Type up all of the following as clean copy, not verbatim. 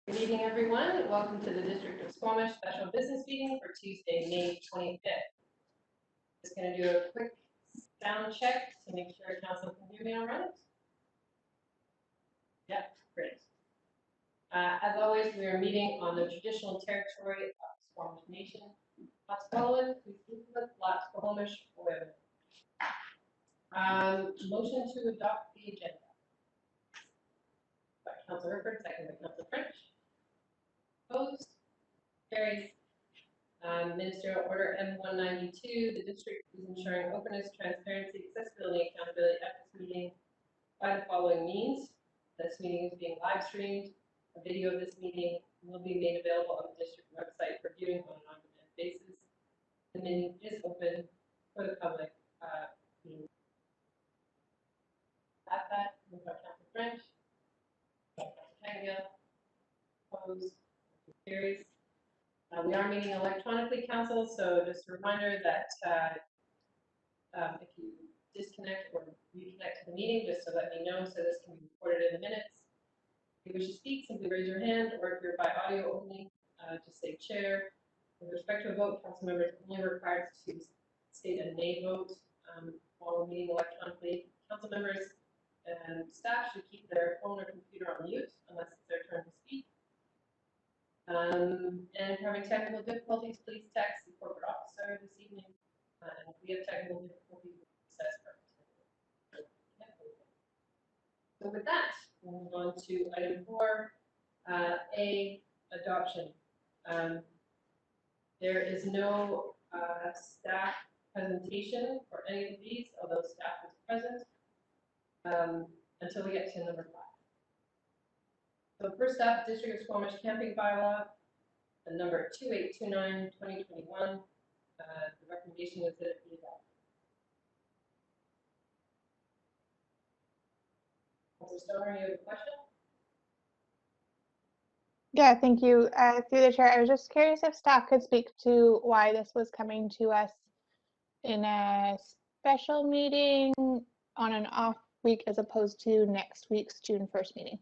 Good evening, everyone. Welcome to the District of Squamish special business meeting for Tuesday, May 25th. Just going to do a quick sound check to make sure council can hear me all right. Yep, great. As always, we are meeting on the traditional territory of Squamish Nation. Squamish, motion to adopt the agenda. By Councilor Herford, second by Councilor French. Opposed? Carries. Ministerial Order M192, the district is ensuring openness, transparency, accessibility, and accountability at this meeting by the following means. This meeting is being live streamed. A video of this meeting will be made available on the district website for viewing on an on-demand basis. The meeting is open for the public. At that, moved by Councilor French. Councilor opposed? Carries. We are meeting electronically, council, so just a reminder that if you disconnect or reconnect to the meeting, just to let me know so this can be recorded in the minutes. If you wish to speak, simply raise your hand, or if you're by audio only, just say chair. With respect to a vote, council members are only required to state a nay vote while meeting electronically. Council members and staff should keep their phone or computer on mute unless it's their turn to speak. And if you're having technical difficulties, please text the corporate officer this evening. And if we have technical difficulties, we'll assess for. So with that, we'll move on to item 4, adoption. There is no staff presentation for any of these, although staff is present, until we get to number 5. So first up, District of Squamish Camping Bylaw, number 2829/2021. The recommendation is that it be adopted. Councilor Stoner, you have a question? Yeah, thank you. Through the chair, I was just curious if staff could speak to why this was coming to us in a special meeting on an off week as opposed to next week's June 1st meeting.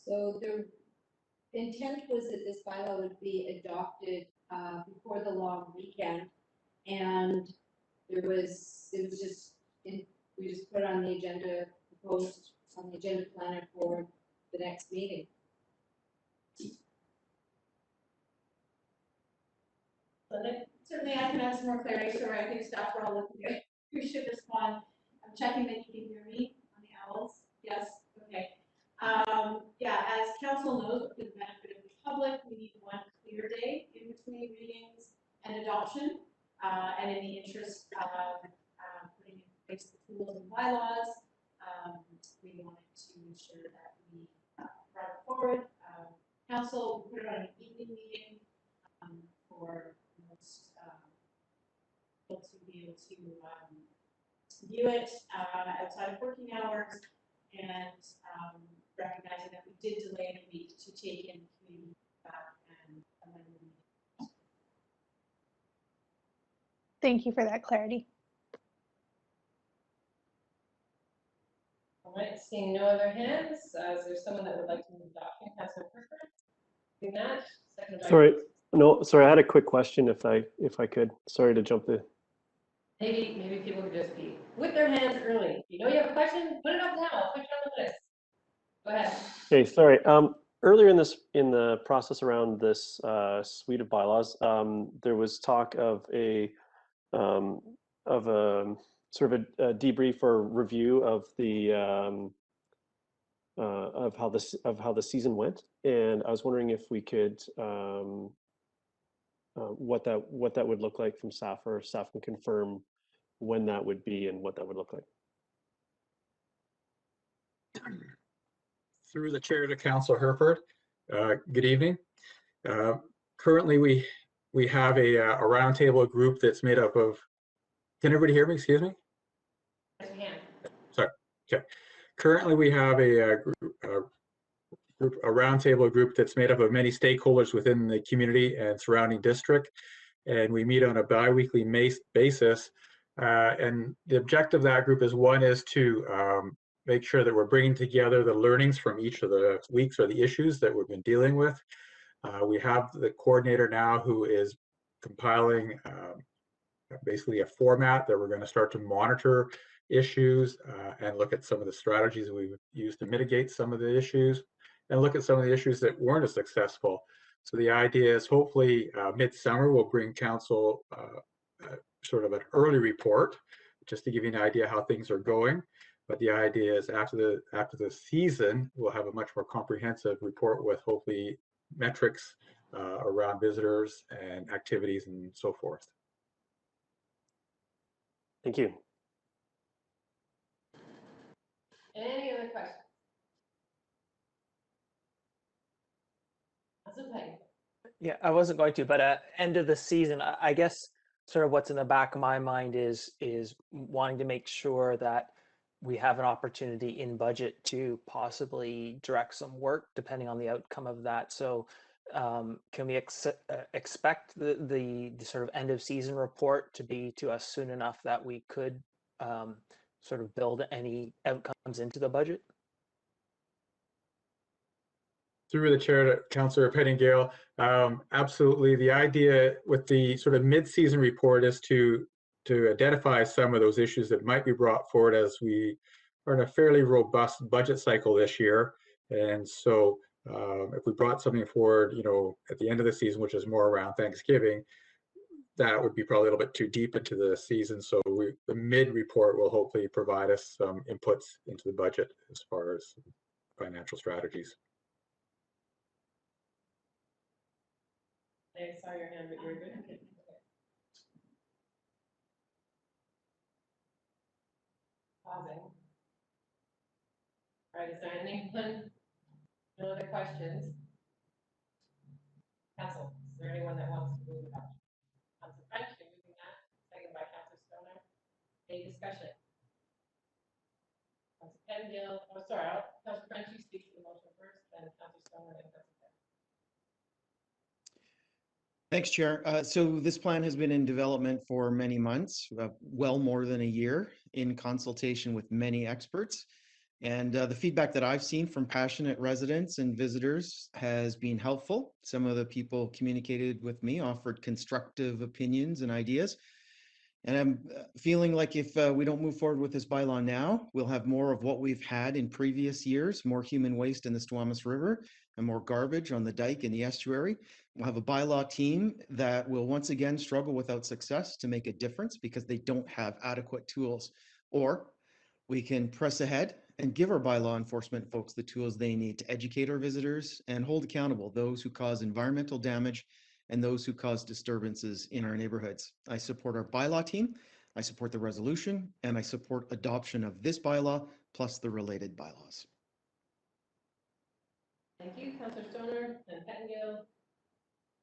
So the intent was that this bylaw would be adopted before the long weekend, and we just put it on the agenda, proposed on the agenda planner for the next meeting. Certainly, I can add some more clarity. So I think staff are all looking at who should respond. I'm checking that you can hear me on the owls. Yes. Okay. Yeah, as council knows, for the benefit of the public, we need one clear day in between readings and adoption. And in the interest of putting in place the tools and bylaws, we wanted to ensure that we brought it forward. Council put it on an evening meeting for most people to be able to view it outside of working hours, and recognizing that we did delay the week to take in community feedback and amend the meeting. Thank you for that clarity. All right, seeing no other hands, is there someone that would like to move adoption? Councilor Herford? Doing that. Second by Sorry, no, sorry. I had a quick question, if I could. Sorry to jump the. Maybe people could just be with their hands early. If you know you have a question, put it up now. I'll put it on the list. Go ahead. Okay, sorry. Earlier in the process around this suite of bylaws, there was talk of a sort of a debrief or review of the of how the season went, and I was wondering if we could what that would look like from staff, or if staff can confirm when that would be and what that would look like. Through the chair to Councilor Herford, good evening. Currently, we have a roundtable group that's made up of. Can everybody hear me? Excuse me. Yes, we can. Sorry. Okay. Currently, we have a roundtable group that's made up of many stakeholders within the community and surrounding district, and we meet on a bi-weekly basis. And the objective of that group is to make sure that we're bringing together the learnings from each of the weeks or the issues that we've been dealing with. We have the coordinator now who is compiling basically a format that we're going to start to monitor issues and look at some of the strategies we've used to mitigate some of the issues and look at some of the issues that weren't as successful. So the idea is hopefully midsummer we'll bring council sort of an early report just to give you an idea how things are going. But the idea is after the season, we'll have a much more comprehensive report with hopefully metrics around visitors and activities and so forth. Thank you. Any other questions? Councilor Payne. Yeah, I wasn't going to, but end of the season, I guess sort of what's in the back of my mind is wanting to make sure that we have an opportunity in budget to possibly direct some work depending on the outcome of that. So can we expect the sort of end of season report to be to us soon enough that we could sort of build any outcomes into the budget? Through the chair to Councillor Pettingale, absolutely. The idea with the sort of mid-season report is to identify some of those issues that might be brought forward as we are in a fairly robust budget cycle this year. And so if we brought something forward, you know, at the end of the season, which is more around Thanksgiving, that would be probably a little bit too deep into the season. So the mid-report will hopefully provide us some inputs into the budget as far as financial strategies. I saw your hand, but you're good. Okay. Pausing. All right, is there anyone, no other questions? Council, is there anyone that wants to move about? Councilor French, you're moving that, second by Councilor Stoner. Any discussion? Councilor Pettingale, oh, sorry, Councilor French, you speak to the motion first, then Councilor Stoner, then Councilor Pettingale. Thanks, Chair. So this plan has been in development for many months, well more than a year, in consultation with many experts. And the feedback that I've seen from passionate residents and visitors has been helpful. Some of the people communicated with me offered constructive opinions and ideas. And I'm feeling like if we don't move forward with this bylaw now, we'll have more of what we've had in previous years, more human waste in the Squamish River and more garbage on the dike in the estuary. We'll have a bylaw team that will once again struggle without success to make a difference because they don't have adequate tools. Or we can press ahead and give our bylaw enforcement folks the tools they need to educate our visitors and hold accountable those who cause environmental damage and those who cause disturbances in our neighborhoods. I support our bylaw team, I support the resolution, and I support adoption of this bylaw plus the related bylaws. Thank you, Councilor Stoner, and Pettingale.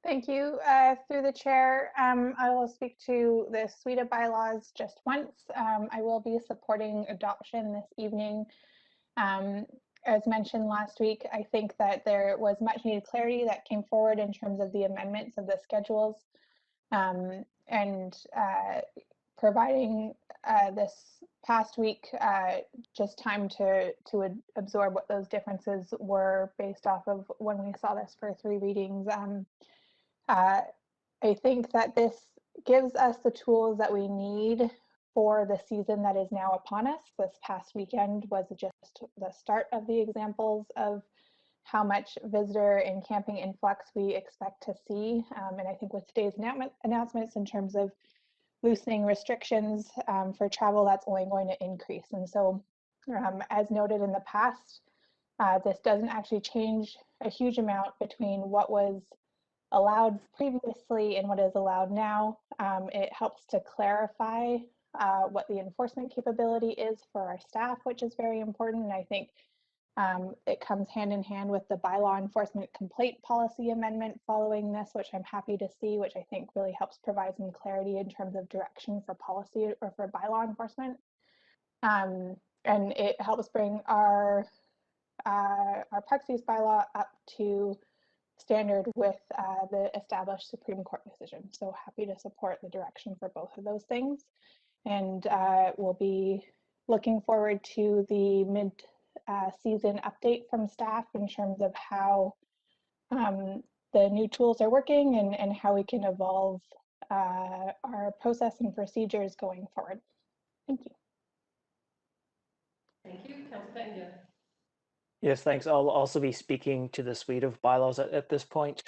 Thank you. Through the chair, I will speak to the suite of bylaws just once. I will be supporting adoption this evening. As mentioned last week, I think that there was much needed clarity that came forward in terms of the amendments of the schedules and providing this past week just time to absorb what those differences were based off of when we saw this for 3 readings. I think that this gives us the tools that we need for the season that is now upon us. This past weekend was just the start of the examples of how much visitor and camping influx we expect to see. And I think with today's announcements in terms of loosening restrictions for travel, that's only going to increase. And so as noted in the past, this doesn't actually change a huge amount between what was allowed previously and what is allowed now. It helps to clarify what the enforcement capability is for our staff, which is very important. And I think it comes hand in hand with the bylaw enforcement complaint policy amendment following this, which I'm happy to see, which I think really helps provide some clarity in terms of direction for policy or for bylaw enforcement. and it helps bring our parks use bylaw up to standard with the established Supreme Court decision. So happy to support the direction for both of those things. And we'll be looking forward to the mid-season update from staff in terms of how the new tools are working and how we can evolve our process and procedures going forward. Thank you. Thank you, Councilor Pettingill. Yes, thanks. I'll also be speaking to the suite of bylaws at this point.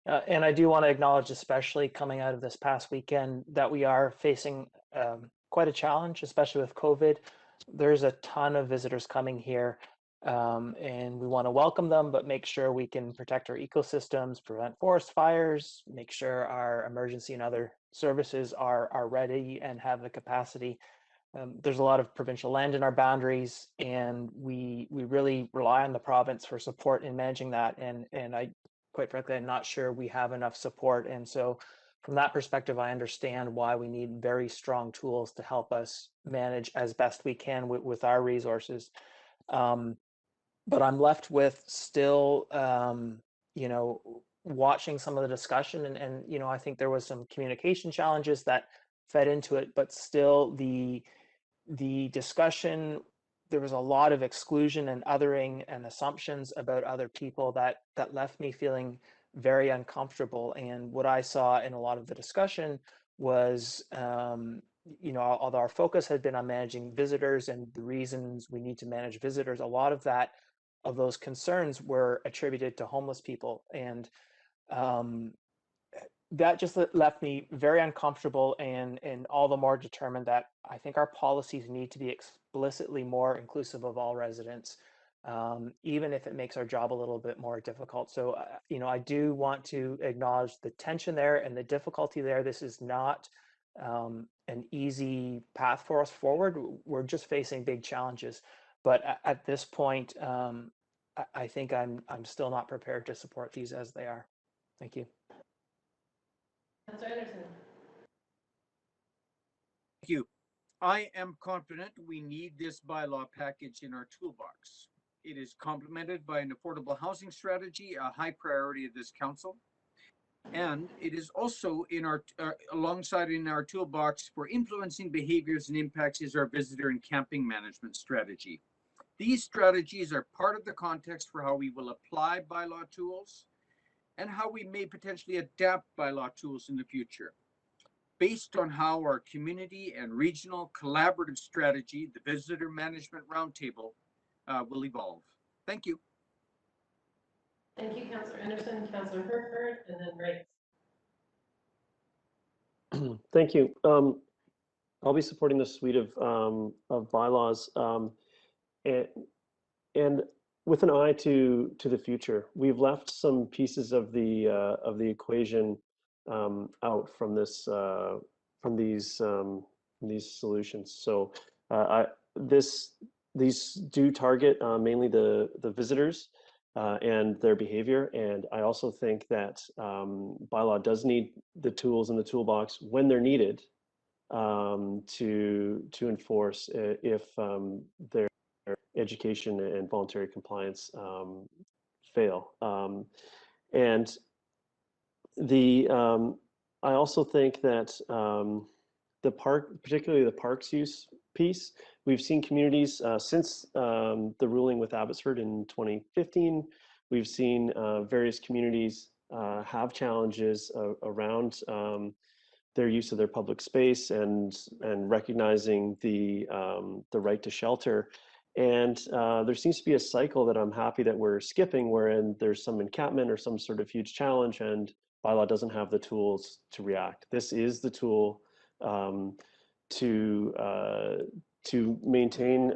And I do want to acknowledge, especially coming out of this past weekend, that we are facing quite a challenge, especially with COVID. There's a ton of visitors coming here, and we want to welcome them, but make sure we can protect our ecosystems, prevent forest fires, make sure our emergency and other services are ready and have the capacity. There's a lot of provincial land in our boundaries, and we really rely on the province for support in managing that. And I, quite frankly, I'm not sure we have enough support. And so from that perspective, I understand why we need very strong tools to help us manage as best we can with our resources. But I'm left with still, you know, watching some of the discussion, and you know, I think there was some communication challenges that fed into it, but still the discussion, there was a lot of exclusion and othering and assumptions about other people that left me feeling very uncomfortable. And what I saw in a lot of the discussion was, you know, although our focus had been on managing visitors and the reasons we need to manage visitors, a lot of those concerns were attributed to homeless people. And that just left me very uncomfortable, and all the more determined that I think our policies need to be explicitly more inclusive of all residents, even if it makes our job a little bit more difficult. So, you know, I do want to acknowledge the tension there and the difficulty there. This is not an easy path for us forward. We're just facing big challenges. But at this point, I think I'm still not prepared to support these as they are. Thank you. Councilor Anderson. Thank you. I am confident we need this bylaw package in our toolbox. It is complemented by an affordable housing strategy, a high priority of this council. And it is also in our alongside in our toolbox for influencing behaviors and impacts is our visitor and camping management strategy. These strategies are part of the context for how we will apply bylaw tools and how we may potentially adapt bylaw tools in the future, based on how our community and regional collaborative strategy, the Visitor Management Roundtable, will evolve. Thank you. Thank you, Councilor Anderson, Councilor Herford, and then Wright. Thank you. I'll be supporting the suite of bylaws, and with an eye to the future. We've left some pieces of the equation out from this from these solutions. So these do target mainly the visitors and their behavior. And I also think that bylaw does need the tools in the toolbox when they're needed to enforce if their education and voluntary compliance fail. And I also think that particularly the parks use piece, we've seen communities since the ruling with Abbotsford in 2015, we've seen various communities have challenges around their use of their public space and recognizing the right to shelter. And there seems to be a cycle that I'm happy that we're skipping, wherein there's some encampment or some sort of huge challenge and bylaw doesn't have the tools to react. This is the tool to maintain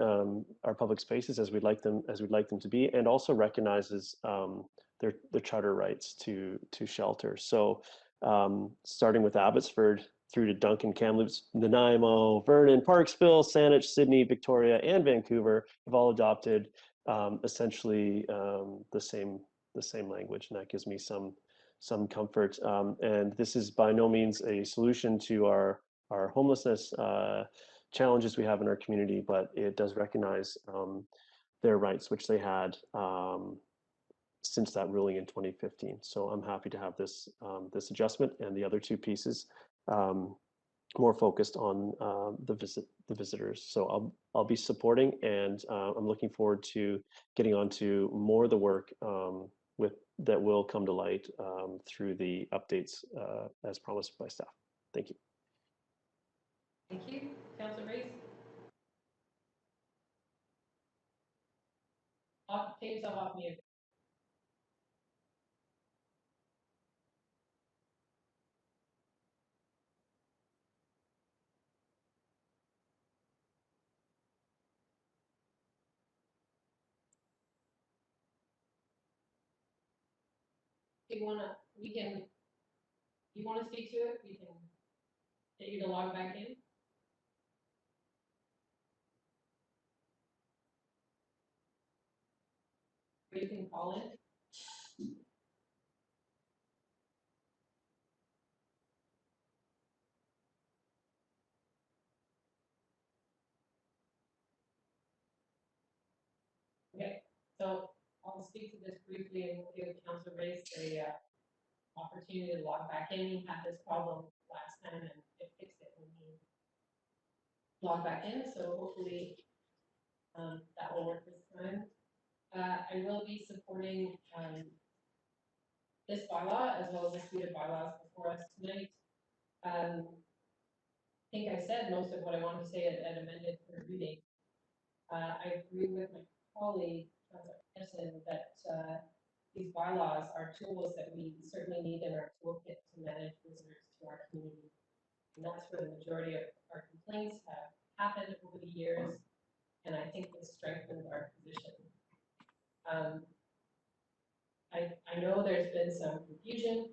our public spaces as we'd like them to be, and also recognizes their charter rights to shelter. So starting with Abbotsford through to Duncan, Kamloops, Nanaimo, Vernon, Parksville, Saanich, Sydney, Victoria, and Vancouver have all adopted essentially the same language, and that gives me some comfort. And this is by no means a solution to our homelessness challenges we have in our community, but it does recognize their rights, which they had since that ruling in 2015. So I'm happy to have this this adjustment, and the other two pieces more focused on the visitors. So I'll be supporting, and I'm looking forward to getting on to more of the work that will come to light through the updates as promised by staff. Thank you. Thank you. Councilor Rees? Take yourself off mute. If you wanna, you wanna speak to it, we can get you to log back in. Or you can call in. Okay, so I'll speak to this briefly, and we'll give Councilor Race the opportunity to log back in. He had this problem last time, and it fixed it when he logged back in, so hopefully that will work this time. I will be supporting this bylaw as well as the suite of bylaws before us tonight. I think I said most of what I wanted to say at amended third reading. I agree with my colleague, Councilor Anderson, that these bylaws are tools that we certainly need in our toolkit to manage visitors to our community. And that's where the majority of our complaints have happened over the years, and I think this strengthens our position. I know there's been some confusion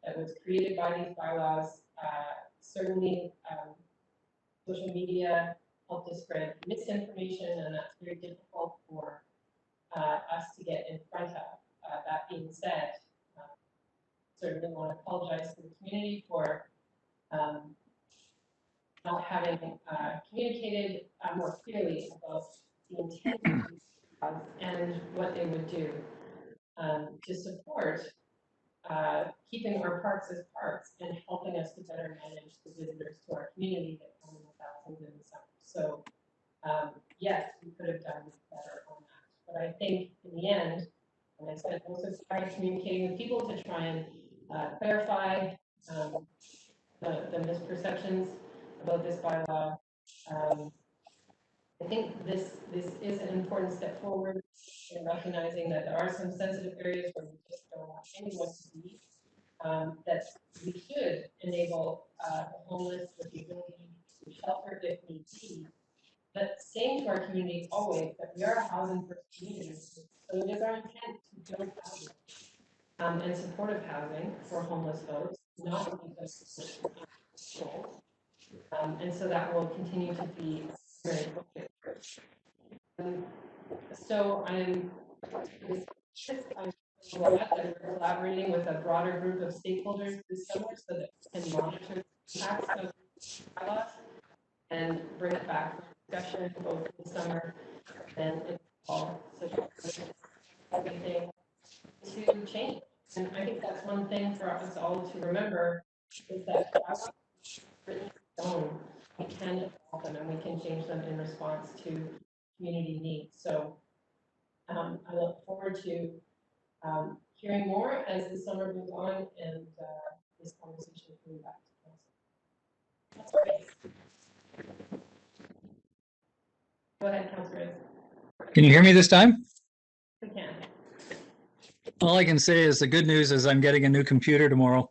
that was created by these bylaws. Certainly, social media helped to spread misinformation, and that's very difficult for us to get in front of. That being said, certainly want to apologize to the community for not having communicated more clearly about the intent of these bylaws and what they would do to support keeping our parks as parks and helping us to better manage the visitors to our community that come in the thousands in the summer. So yes, we could have done better on that. But I think in the end, and I spent most of the time communicating with people to try and clarify the misperceptions about this bylaw. I think this is an important step forward in recognizing that there are some sensitive areas where we just don't want anyone to be. That we should enable the homeless with the ability to shelter if need be. But saying to our community always that we are a housing first community, so it is our intent to build housing and supportive housing for homeless folks, not only just people. And so that will continue to be very focused. So I'm glad that we're collaborating with a broader group of stakeholders this summer so that we can monitor the impacts of bylaws and bring it back for discussion both in summer and in fall. So everything to change. And I think that's one thing for us all to remember is that bylaws written in stone, we can evolve them and we can change them in response to community needs. So I look forward to hearing more as the summer moves on and this conversation coming back to council. That's great. Go ahead, Councilor. Can you hear me this time? We can. All I can say is the good news is I'm getting a new computer tomorrow.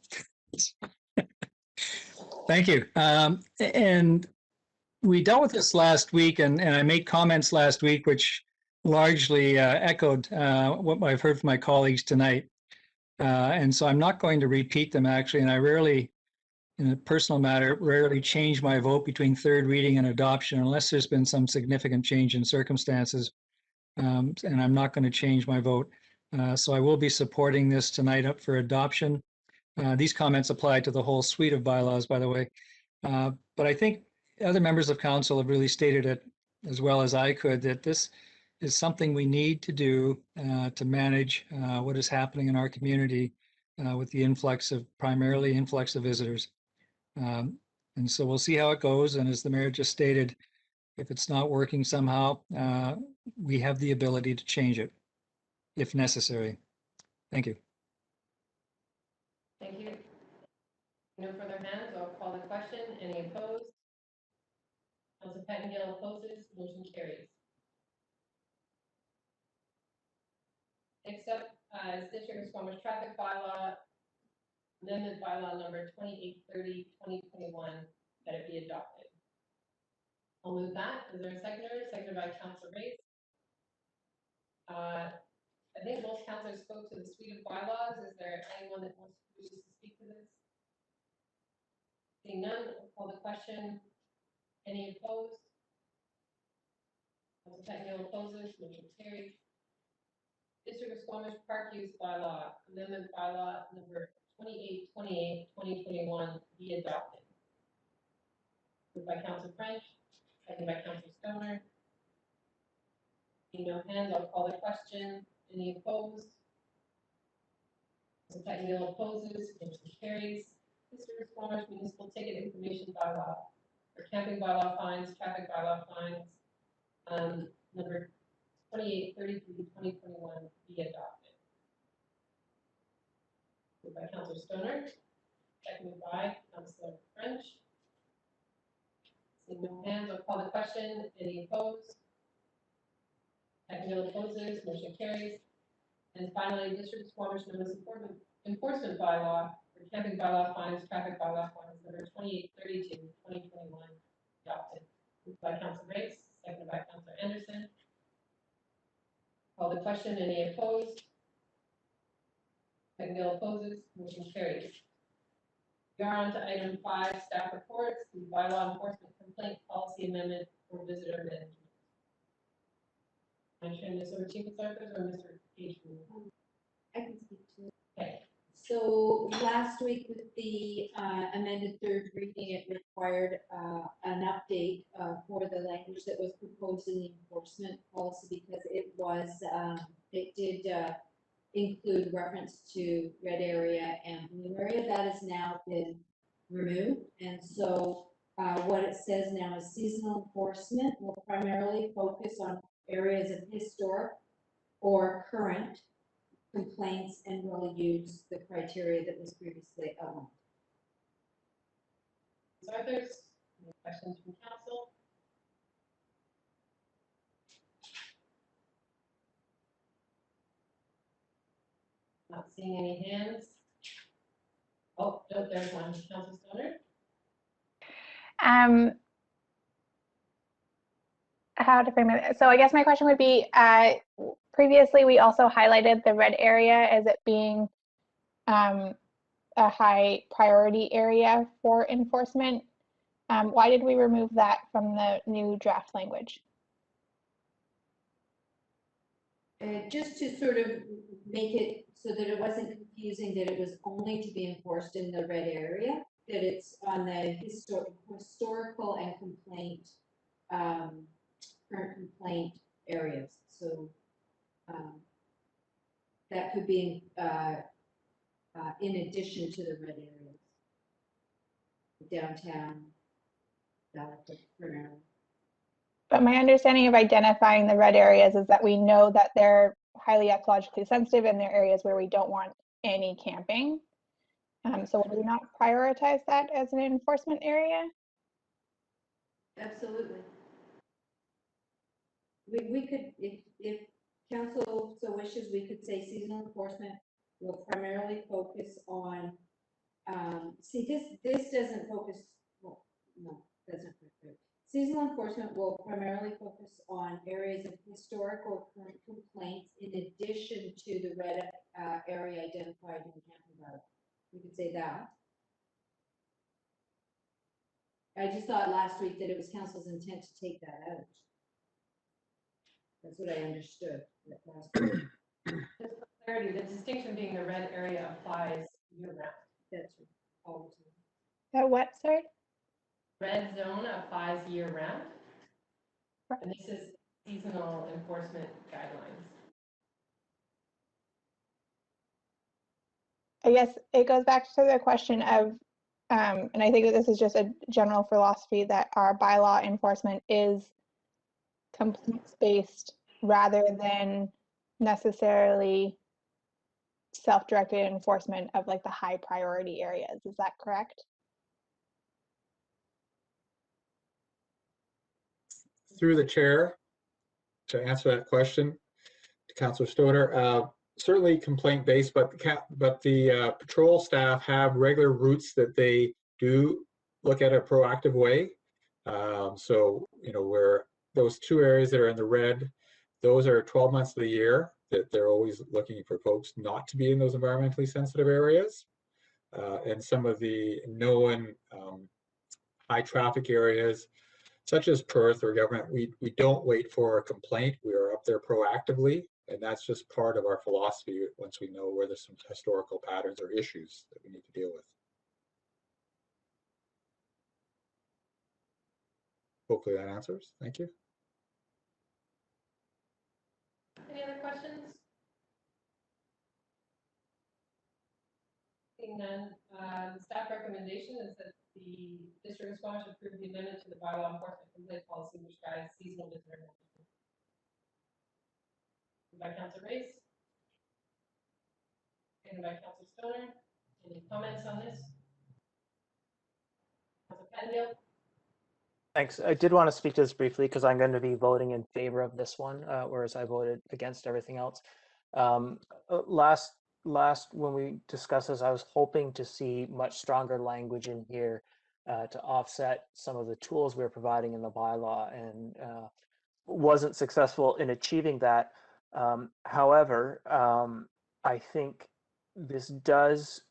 Thank you. And we dealt with this last week, and I made comments last week which largely echoed what I've heard from my colleagues tonight. And so I'm not going to repeat them actually, and I rarely, in a personal matter, rarely change my vote between third reading and adoption unless there's been some significant change in circumstances. And I'm not going to change my vote. So I will be supporting this tonight up for adoption. These comments apply to the whole suite of bylaws, by the way. But I think other members of council have really stated it as well as I could, that this is something we need to do to manage what is happening in our community with the primarily influx of visitors. And so we'll see how it goes. And as the mayor just stated, if it's not working somehow, we have the ability to change it if necessary. Thank you. Thank you. No further hands, I'll call the question. Any opposed? Councilor Pettengill opposes, motion carries. Next up is District of Squamish Traffic Bylaw, amendment bylaw number 2830/2021, that it be adopted. I'll move that. Is there a seconder? Seconded by Councilor Race. I think most councilors spoke to the suite of bylaws. Is there anyone that wishes to speak to this? Seeing none, I'll call the question. Any opposed? Councilor Pettengill opposes, motion carries. District of Squamish Park Use Bylaw, amendment bylaw number 2828/2021 be adopted. Moved by Councilor French, seconded by Councilor Stoner. Seeing no hands, I'll call the question. Any opposed? Councilor Pettengill opposes, motion carries. District of Squamish Municipal Ticket Information Bylaw, or camping bylaw fines, traffic bylaw fines, number 2833/2021 be adopted. Moved by Councilor Stoner, seconded by Councilor French. Seeing no hands, I'll call the question. Any opposed? Pettengill opposes, motion carries. And finally, District of Squamish Enforcement Bylaw, or camping bylaw fines, traffic bylaw fines, number 2832/2021 adopted. Moved by Councilor Race, seconded by Councilor Anderson. Call the question. Any opposed? Pettengill opposes, motion carries. We are on to item 5, staff reports, the bylaw enforcement complaint policy amendment for visitor management. I'm turning this over to you, Ms. Arthur, or Mr. Page? I can speak to it. Okay. So last week with the amended third reading, it required an update for the language that was proposed in the enforcement policy, because it did include reference to red area and blue area. That has now been removed. And so what it says now is seasonal enforcement will primarily focus on areas of historic or current complaints and will use the criteria that was previously outlined. Ms. Arthur, any questions from council? Not seeing any hands. Oh, no, there's one. Councilor Stoner? How to frame it? So I guess my question would be, previously we also highlighted the red area as it being a high priority area for enforcement. Why did we remove that from the new draft language? Just to sort of make it so that it wasn't confusing, that it was only to be enforced in the red area, that it's on the historical and complaint, current complaint areas. So that could be in addition to the red areas, downtown, primarily. But my understanding of identifying the red areas is that we know that they're highly ecologically sensitive and they're areas where we don't want any camping. So would we not prioritize that as an enforcement area? Absolutely. We could, if council so wishes, we could say seasonal enforcement will primarily focus on, see, this doesn't focus, well, no, that's not correct. Seasonal enforcement will primarily focus on areas of historic or current complaints in addition to the red area identified in the camping bylaw. We could say that. I just thought last week that it was council's intent to take that out. That's what I understood last week. Just for clarity, the distinction being the red area applies year round. That's all the time. That what, sorry? red zone applies year round. Right. And this is seasonal enforcement guidelines. I guess it goes back to the question of, and I think that this is just a general philosophy that our bylaw enforcement is complaints-based rather than necessarily self-directed enforcement of like the high priority areas. Is that correct? Through the chair, to answer that question, to Councillor Stoner, certainly complaint-based, but the patrol staff have regular routes that they do look at a proactive way. So, you know, where those 2 areas that are in the red, those are 12 months of the year that they're always looking for folks not to be in those environmentally sensitive areas. And some of the known high traffic areas, such as Perth or government, we don't wait for a complaint. We are up there proactively, and that's just part of our philosophy once we know where there's some historical patterns or issues that we need to deal with. Hopefully that answers. Thank you. Any other questions? Seeing none, the staff recommendation is that the District of Squamish approve the amendment to the bylaw enforcement complaint policy which guides seasonal visitor management. Moved by Councillor Race. Seconded by Councillor Stoner. Any comments on this? Councillor Pattengill? Thanks. I did want to speak to this briefly because I'm going to be voting in favor of this one, whereas I voted against everything else. Last when we discussed this, I was hoping to see much stronger language in here to offset some of the tools we were providing in the bylaw, and wasn't successful in achieving that. However, I think this does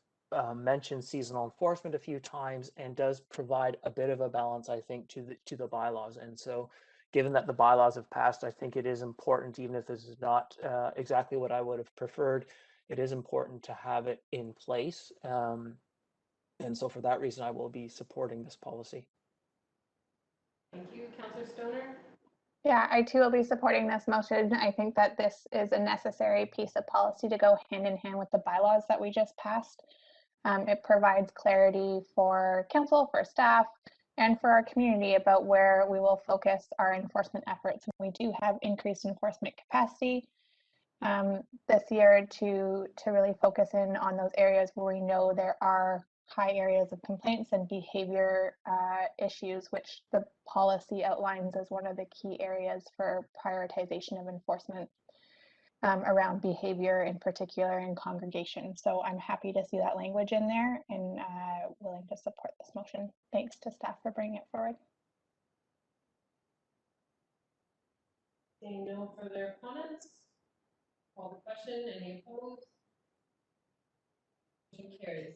mention seasonal enforcement a few times and does provide a bit of a balance, I think, to the bylaws. And so, given that the bylaws have passed, I think it is important, even if this is not exactly what I would have preferred, it is important to have it in place. And so, for that reason, I will be supporting this policy. Thank you. Councillor Stoner? Yeah, I too will be supporting this motion. I think that this is a necessary piece of policy to go hand in hand with the bylaws that we just passed. It provides clarity for council, for staff, and for our community about where we will focus our enforcement efforts. And we do have increased enforcement capacity this year to really focus in on those areas where we know there are high areas of complaints and behavior issues, which the policy outlines as one of the key areas for prioritization of enforcement around behavior, in particular in congregation. So I'm happy to see that language in there and willing to support this motion. Thanks to staff for bringing it forward. Seeing no further comments, call the question. Any opposed? Motion carries.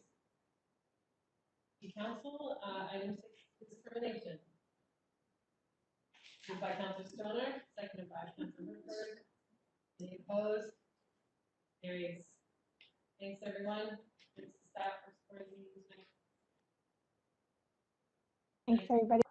Council, item 6 is termination. Moved by Councillor Stoner, seconded by Councillor Woodford. Any opposed? Carries. Thanks, everyone. Thanks to staff for supporting these. Thanks, everybody.